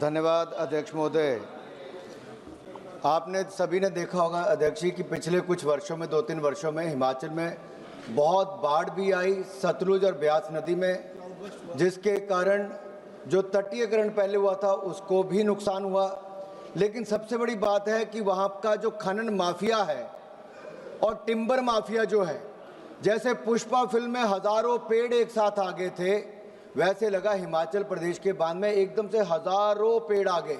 धन्यवाद अध्यक्ष महोदय। आपने सभी ने देखा होगा अध्यक्ष जी कि पिछले कुछ वर्षों में 2-3 वर्षों में हिमाचल में बहुत बाढ़ भी आई सतलुज और ब्यास नदी में, जिसके कारण जो तटीयकरण पहले हुआ था उसको भी नुकसान हुआ। लेकिन सबसे बड़ी बात है कि वहाँ का जो खनन माफिया है और टिम्बर माफिया जो है, जैसे पुष्पा फिल्म में हजारों पेड़ एक साथ आ गए थे, वैसे लगा हिमाचल प्रदेश के बांध में एकदम से हजारों पेड़ आ गए।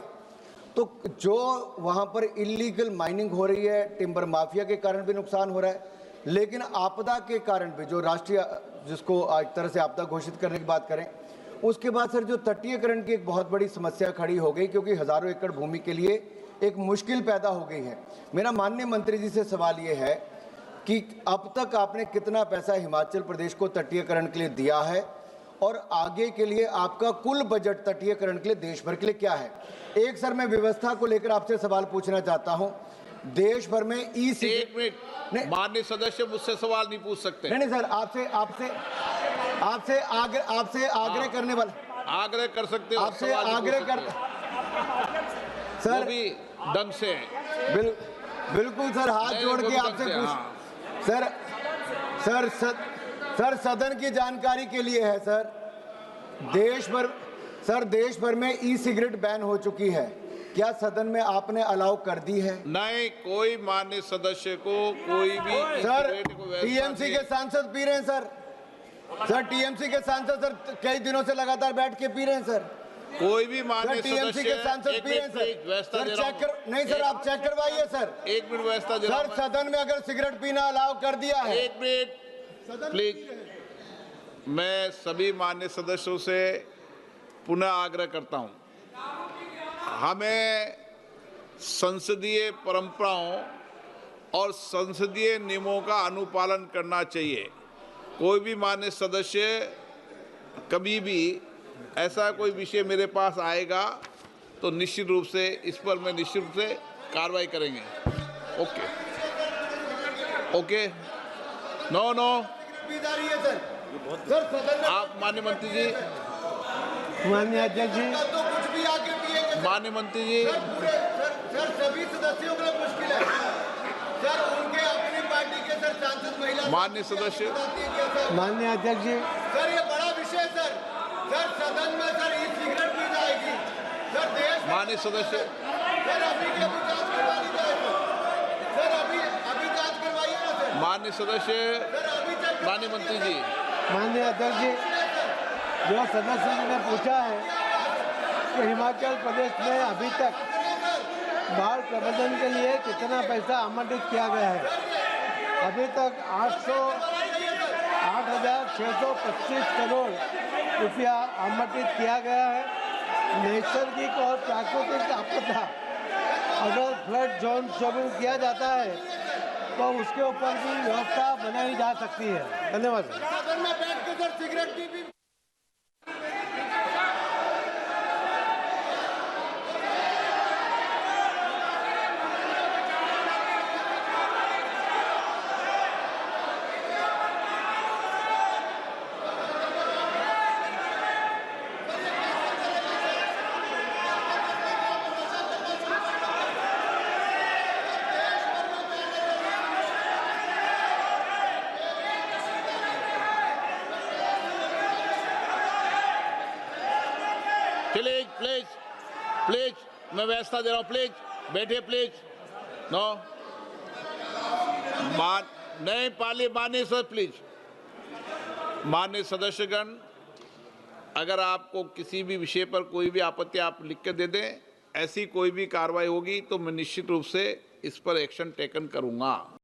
तो जो वहाँ पर इलीगल माइनिंग हो रही है, टिम्बर माफिया के कारण भी नुकसान हो रहा है, लेकिन आपदा के कारण भी, जो राष्ट्रीय जिसको एक तरह से आपदा घोषित करने की बात करें, उसके बाद सर जो तटीयकरण की एक बहुत बड़ी समस्या खड़ी हो गई, क्योंकि हजारों एकड़ भूमि के लिए एक मुश्किल पैदा हो गई है। मेरा माननीय मंत्री जी से सवाल ये है कि अब तक आपने कितना पैसा हिमाचल प्रदेश को तटीयकरण के लिए दिया है और आगे के लिए आपका कुल बजट तटीयकरण के लिए देश भर के लिए क्या है? एक सर मैं व्यवस्था को लेकर आपसे सवाल पूछना चाहता हूं। देश भर में एक मिनट, माननीय सदस्य मुझसे सवाल नहीं पूछ सकते। नहीं सर, आपसे आग्रह करने वाला, आग्रह कर सकते हो, आपसे आग्रह कर सर भी ढंग से बिल्कुल सर, हाथ जोड़ के आपसे पूछ सर सदन की जानकारी के लिए है सर, देश भर में ई सिगरेट बैन हो चुकी है, क्या सदन में आपने अलाउ कर दी है? नहीं, कोई माननीय सदस्य को कोई भी सर टीएमसी के सांसद पी रहे हैं सर टीएमसी के सांसद सर कई दिनों से लगातार बैठ के पी रहे हैं सर, कोई भी माननीय टीएमसी के सांसद पी रहे हैं सर चेक कर, नहीं सर आप चेक करवाइए सर। एक मिनट व्यवस्था दे रहा हूं सर, सदन में अगर सिगरेट पीना अलाउ कर दिया है। एक मिनट प्लीज, मैं सभी माननीय सदस्यों से पुनः आग्रह करता हूं, हमें संसदीय परंपराओं और संसदीय नियमों का अनुपालन करना चाहिए। कोई भी माननीय सदस्य कभी भी ऐसा कोई विषय मेरे पास आएगा तो निश्चित रूप से इस पर मैं निश्चित रूप से कार्रवाई करेंगे। ओके नो आप माननीय मंत्री जी, माननीय अध्यक्ष जी, माननीय मंत्री जी, सर सभी सदस्यों के लिए मुश्किल है सर, उनके अपनी पार्टी के सर सांसद महिला माननीय सदस्य, माननीय अध्यक्ष जी, सर ये बड़ा विषय सर सदन में सर ई सिगरेट पी जाएगी सर, देश माननीय सदस्य, सर अभी के अभी जांच करवा ली जाए सर, अभी जांच करवाइए ना सर। माननीय सदस्य, माननीय मंत्री जी, माननीय अध्यक्ष जी, जो सदस्य जी ने पूछा है कि हिमाचल प्रदेश में अभी तक बाढ़ प्रबंधन के लिए कितना पैसा आवंटित किया गया है, अभी तक 8,625 करोड़ रुपया आवंटित किया गया है। नैसर्गिक और प्राकृतिक आपदा अगर फ्लड जोन शुरू किया जाता है तो उसके ऊपर भी व्यवस्था बनाई जा सकती है। धन्यवाद। प्लीज मैं व्यवस्था दे रहा हूं, प्लीज बैठिए, प्लीज नो नहीं पाली माननीय सर, प्लीज माननीय सदस्यगण, अगर आपको किसी भी विषय पर कोई भी आपत्ति आप लिख के दे दें, ऐसी कोई भी कार्रवाई होगी तो मैं निश्चित रूप से इस पर एक्शन टेकन करूंगा।